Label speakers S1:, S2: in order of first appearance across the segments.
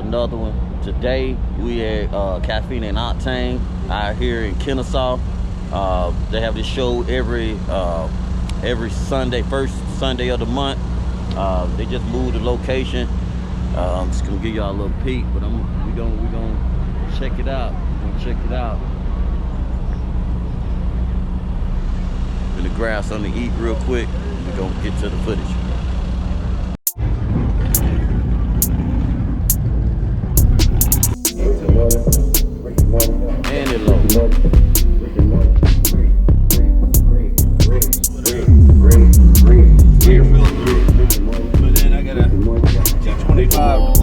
S1: another one. Today we at Caffeine and Octane out here in Kennesaw. They have this show every Sunday, first Sunday of the month. They just moved the location. I'm just gonna give y'all a little peek, but we gonna check it out. We're gonna check it out. Gonna grab something to eat real quick. We're gonna get to the footage. And it low. But then I got a 225.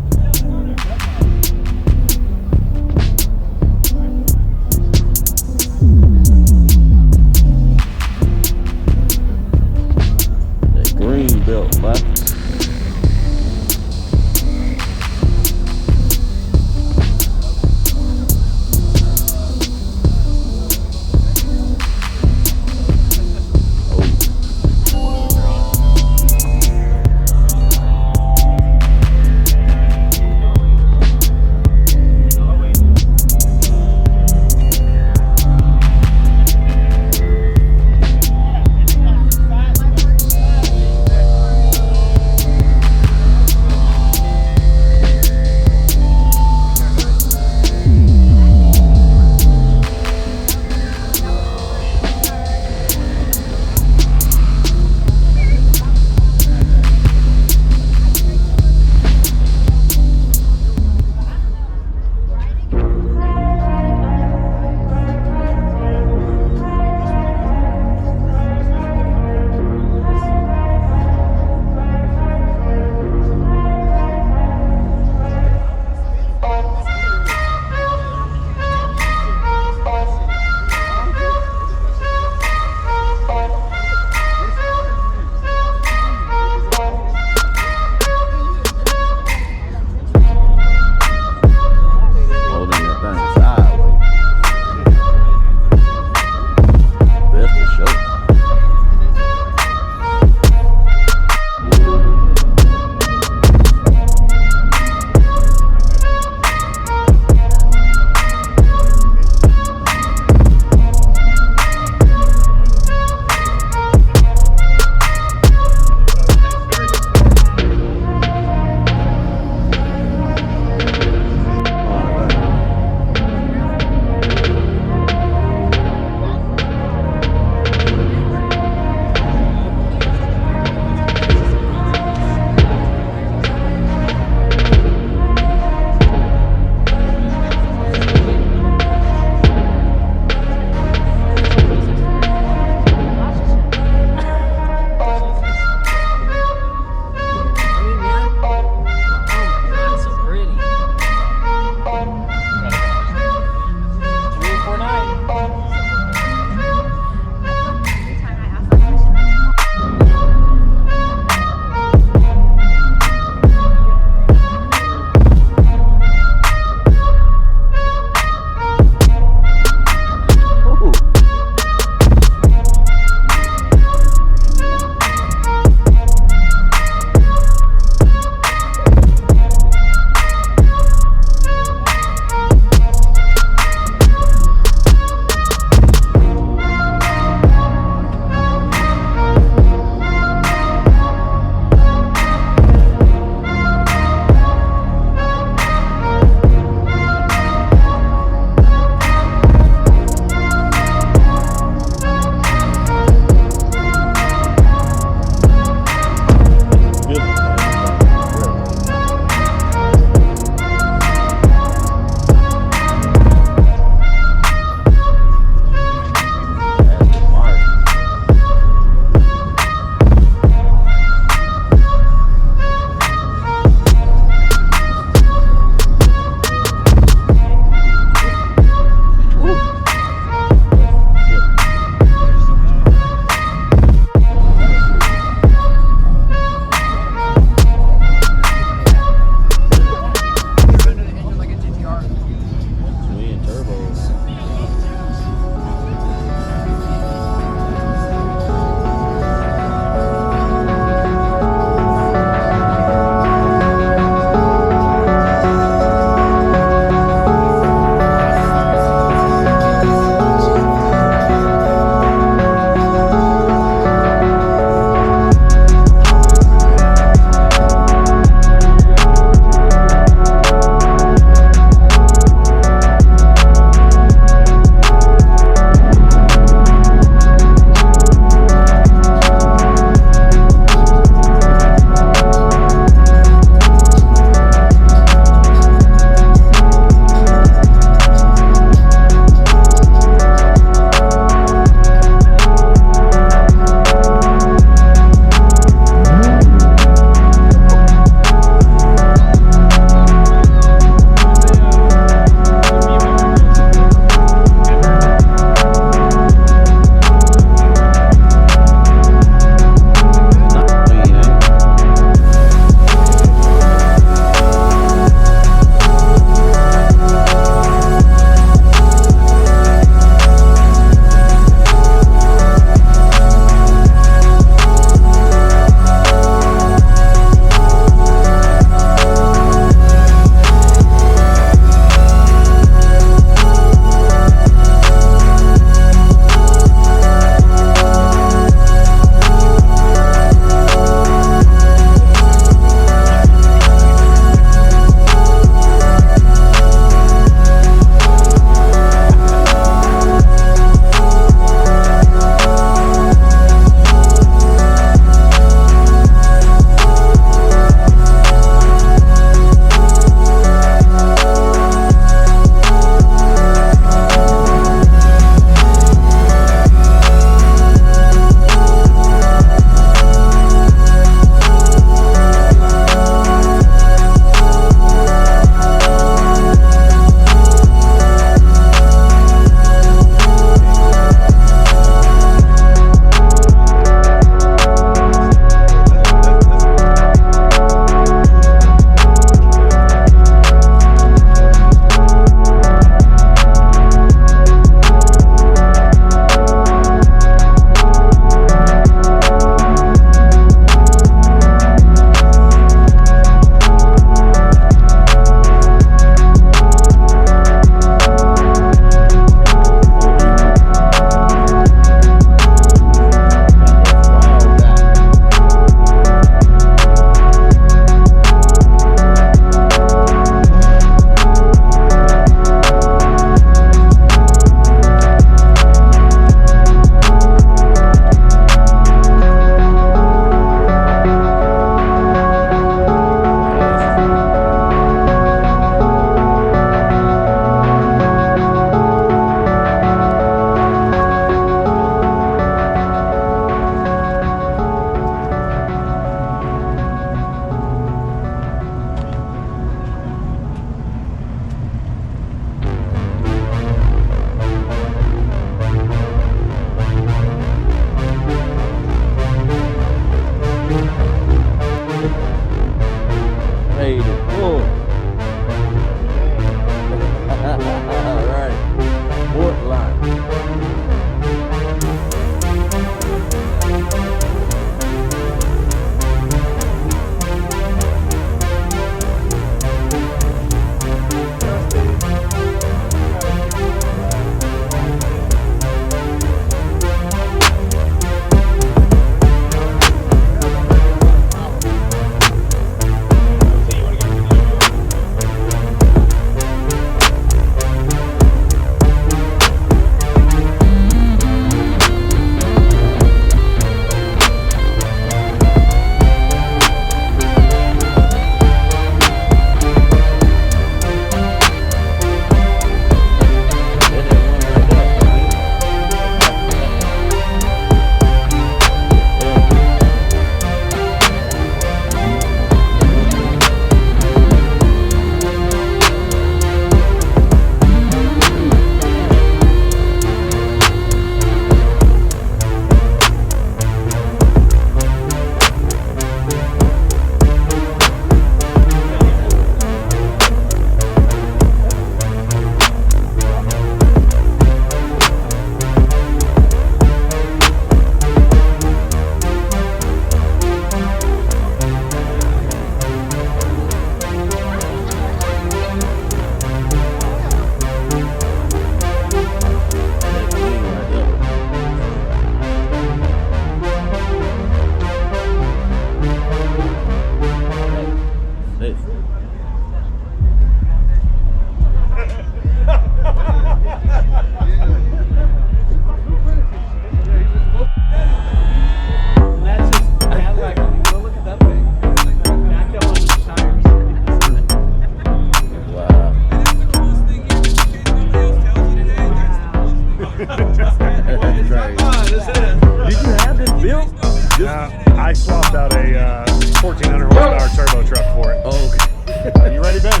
S2: I swapped out a 1,400 horsepower turbo truck for it.
S1: Oh, okay.
S2: Are you ready, Ben?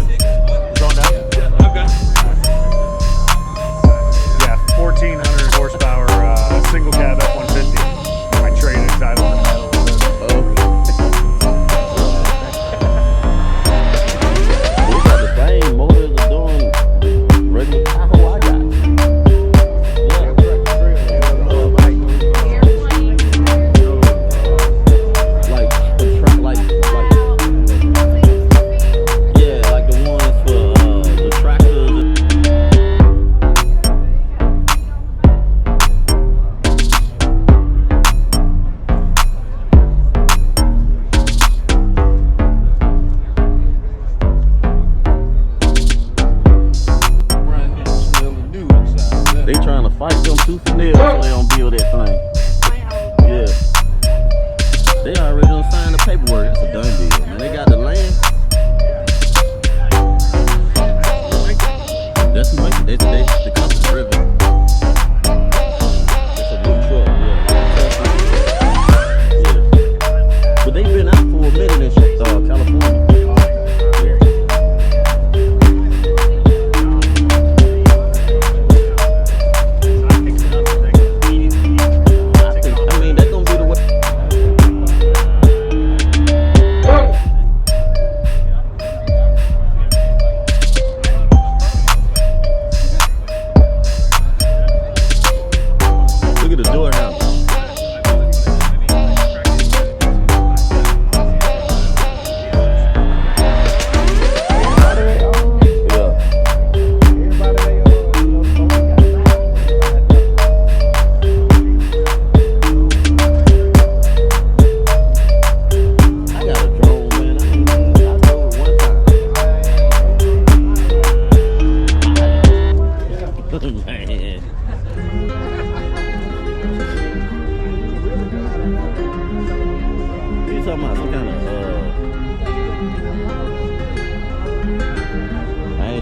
S2: Going down?
S3: Okay.
S2: Yeah, 1,400 horsepower single cab F-150. I traded title in the middle of it.
S1: Oh. They got the same motors are doing regular Tahoe I got. They trying to fight them tooth and nail so they don't build that thing. Yeah. They already done signed the paperwork. That's a done deal. Man, they got the land. That's who makes it. That's the company driven. That's a new truck. Yeah. But they've been out for a minute in California.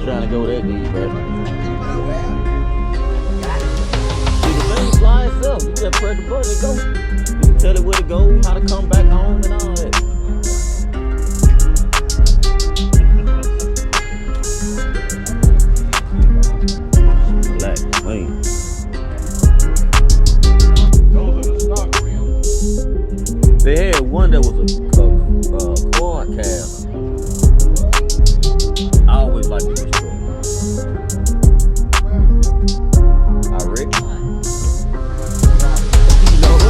S1: Trying to go that deep, bro. See, the thing fly itself. You just press the button and go. You can tell it where to go, how to come back home, and all that. Black clean. They had one that was a quad cab. I always like this truck. I read. You know what?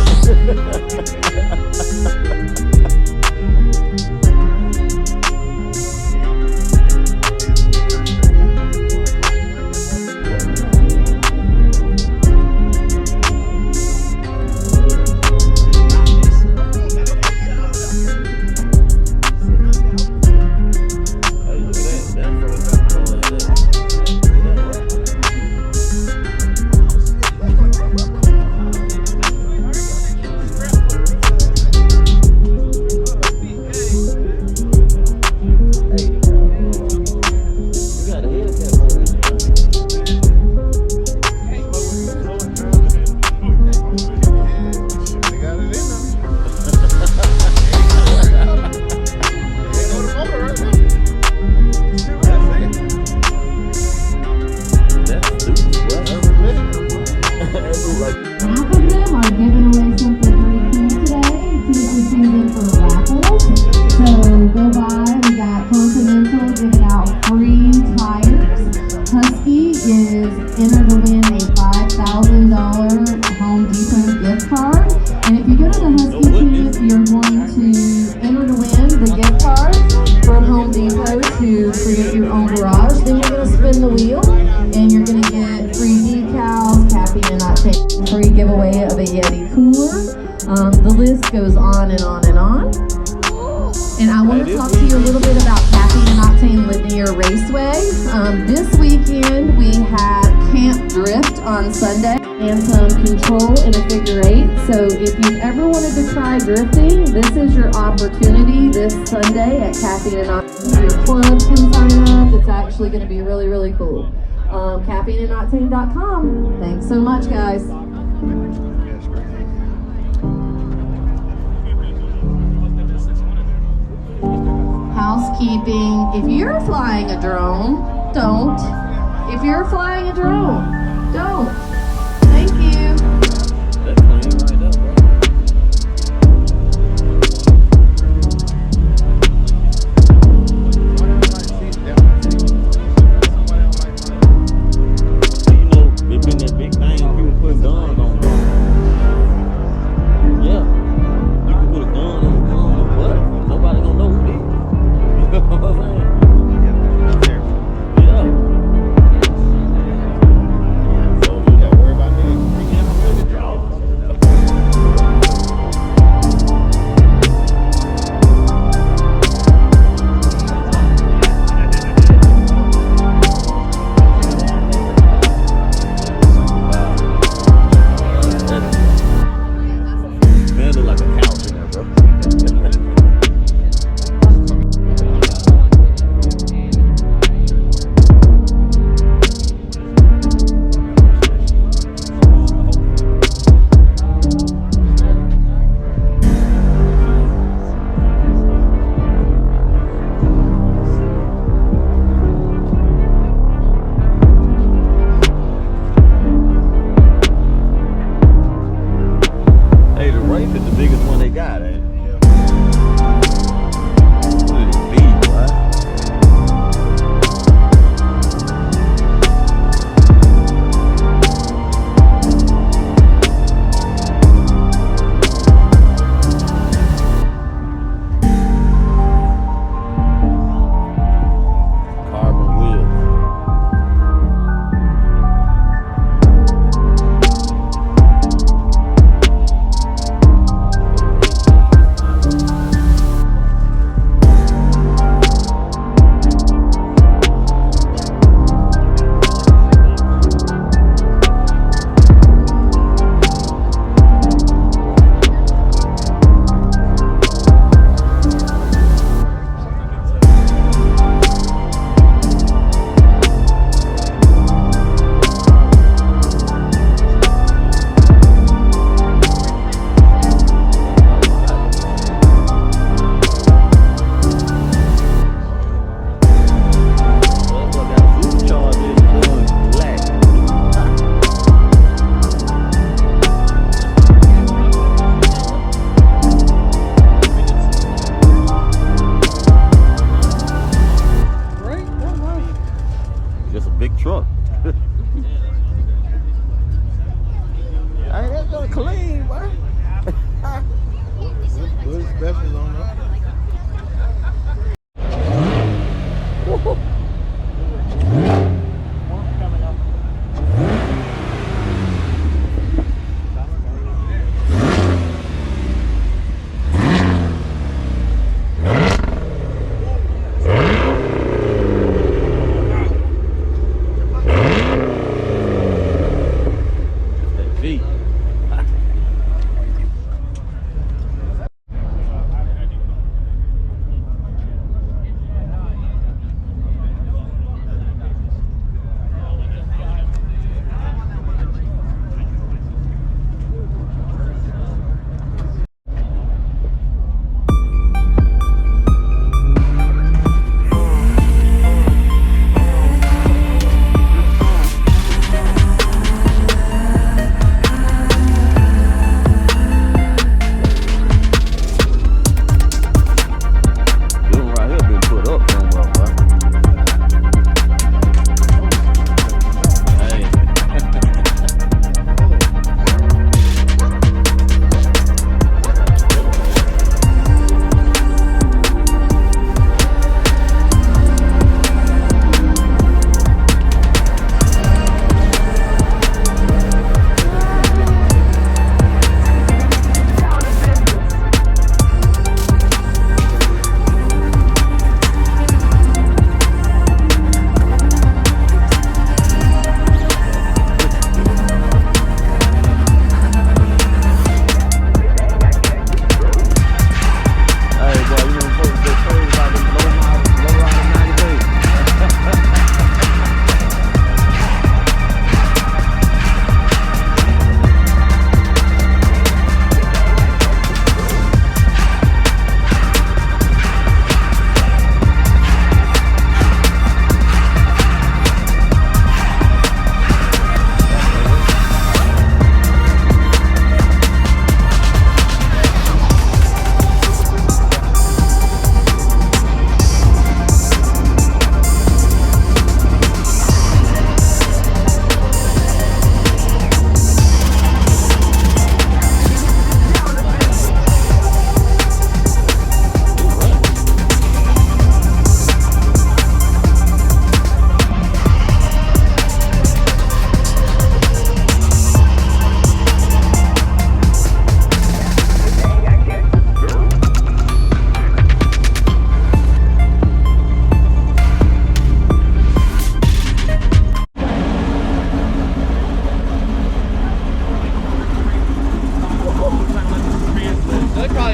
S4: Free giveaway of a Yeti cooler. The list goes on and on and on. And I want to talk to you a little bit about Caffeine and Octane Linear Raceway. This weekend we have Camp Drift on Sunday and some control in a figure eight. So if you've ever wanted to try drifting, this is your opportunity this Sunday at Caffeine and Octane. Your club can sign up. It's actually going to be really, really cool. CaffeineandOctane.com. Thanks so much, guys. landscaping. If you're flying a drone, don't. If you're flying a drone, don't. Thank you.
S1: That's clean right there, bro. You know, it been that big thing, people put guns on them. Yeah. You can put a gun on the butt. Nobody gonna know who did it. You know what I'm saying? Yeah. So you gotta worry about niggas freaking out with the draw. Man, look like a couch in there, bro. Hey, the Wraith is the biggest one they got, ain't it? Look at this bead, right? Carbon wheels.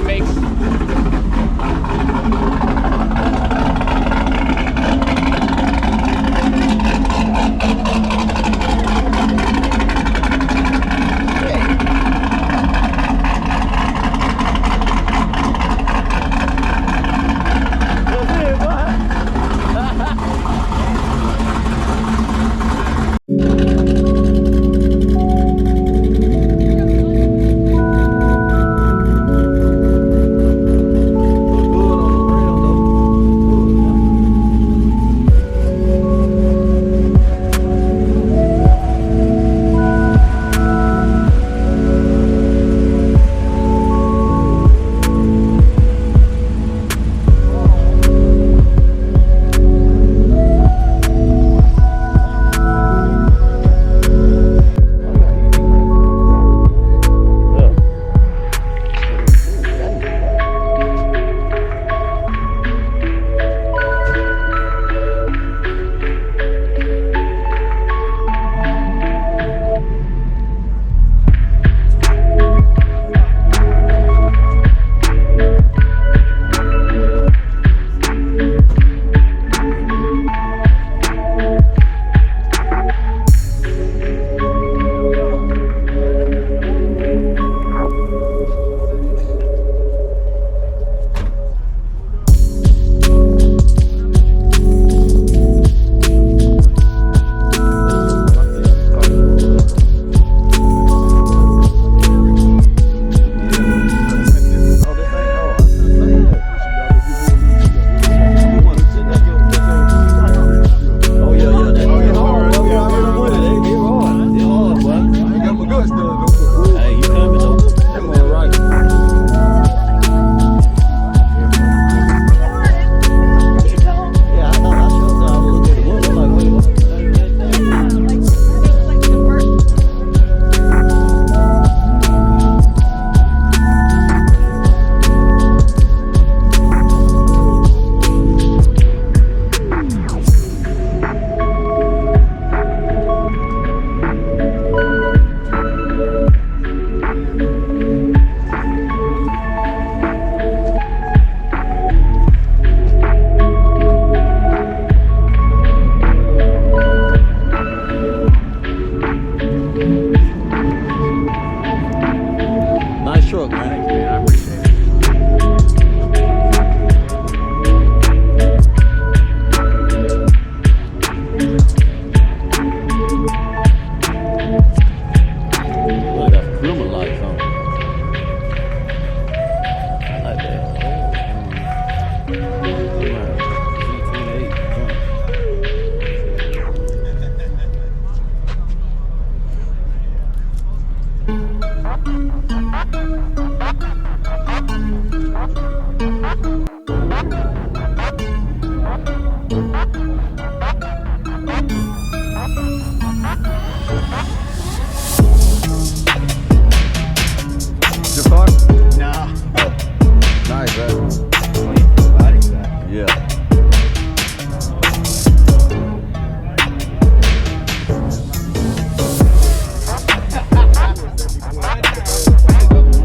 S3: that bacon.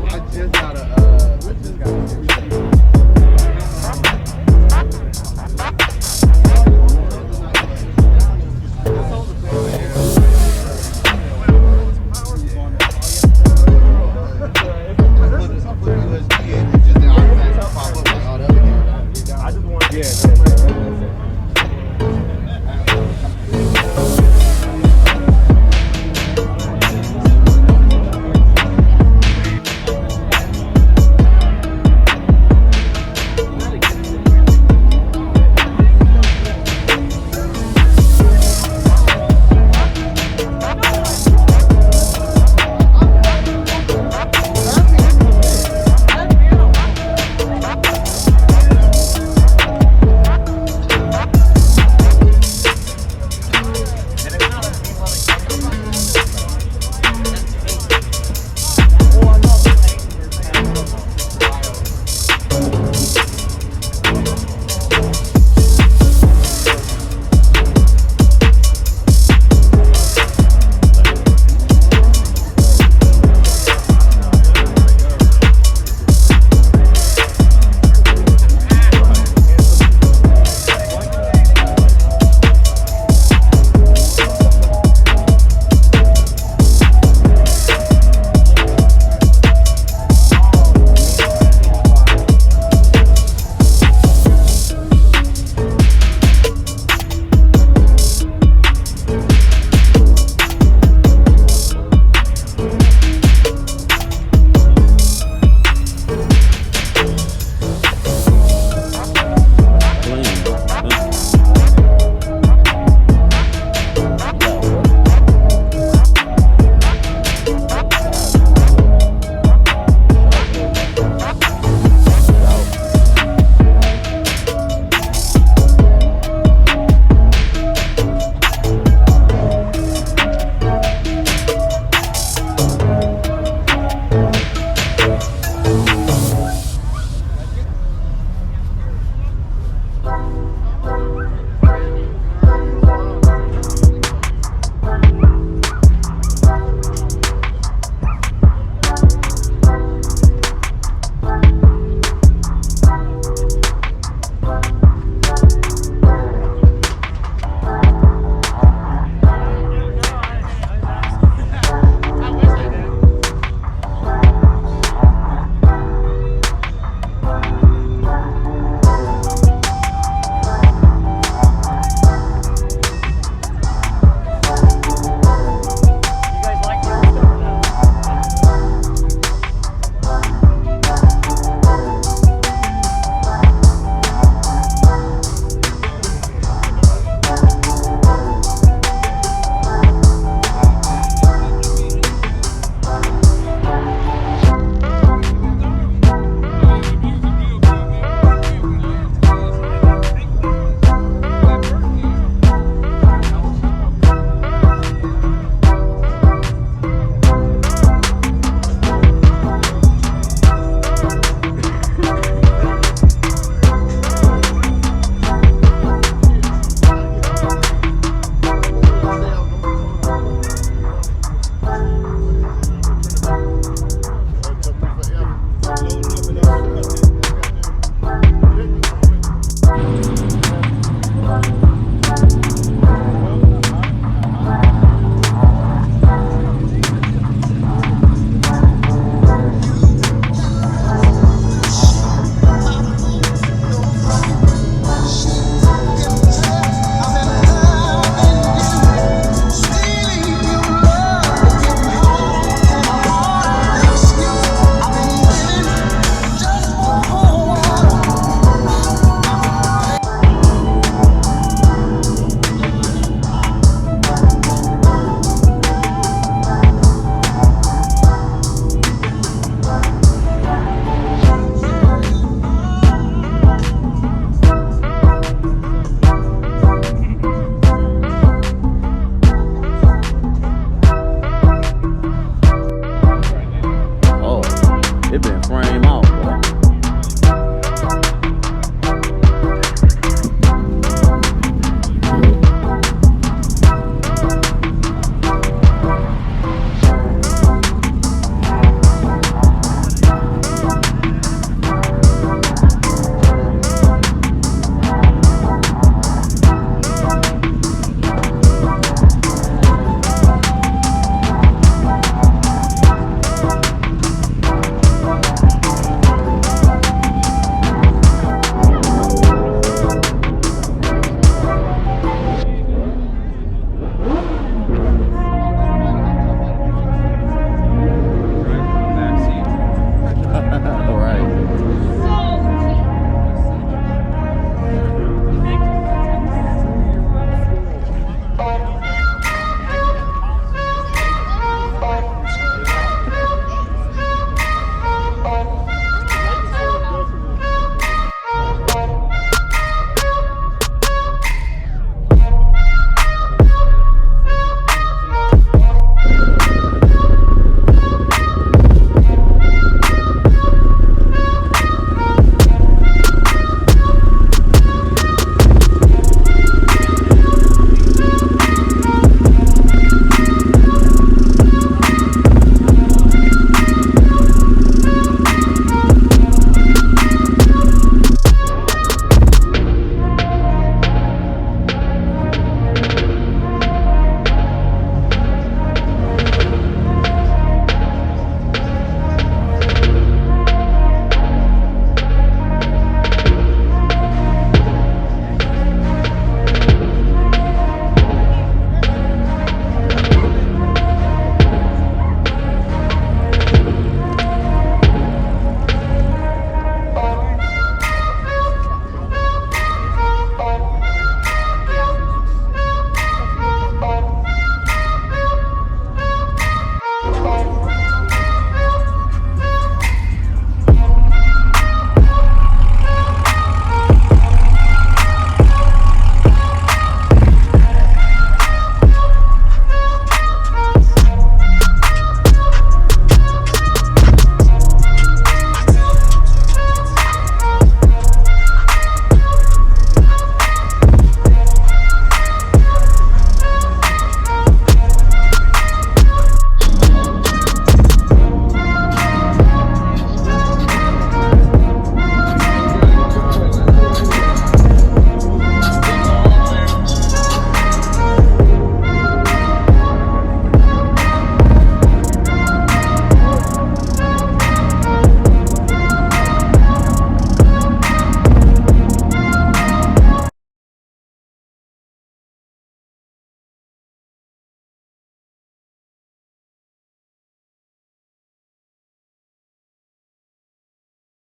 S5: I just got a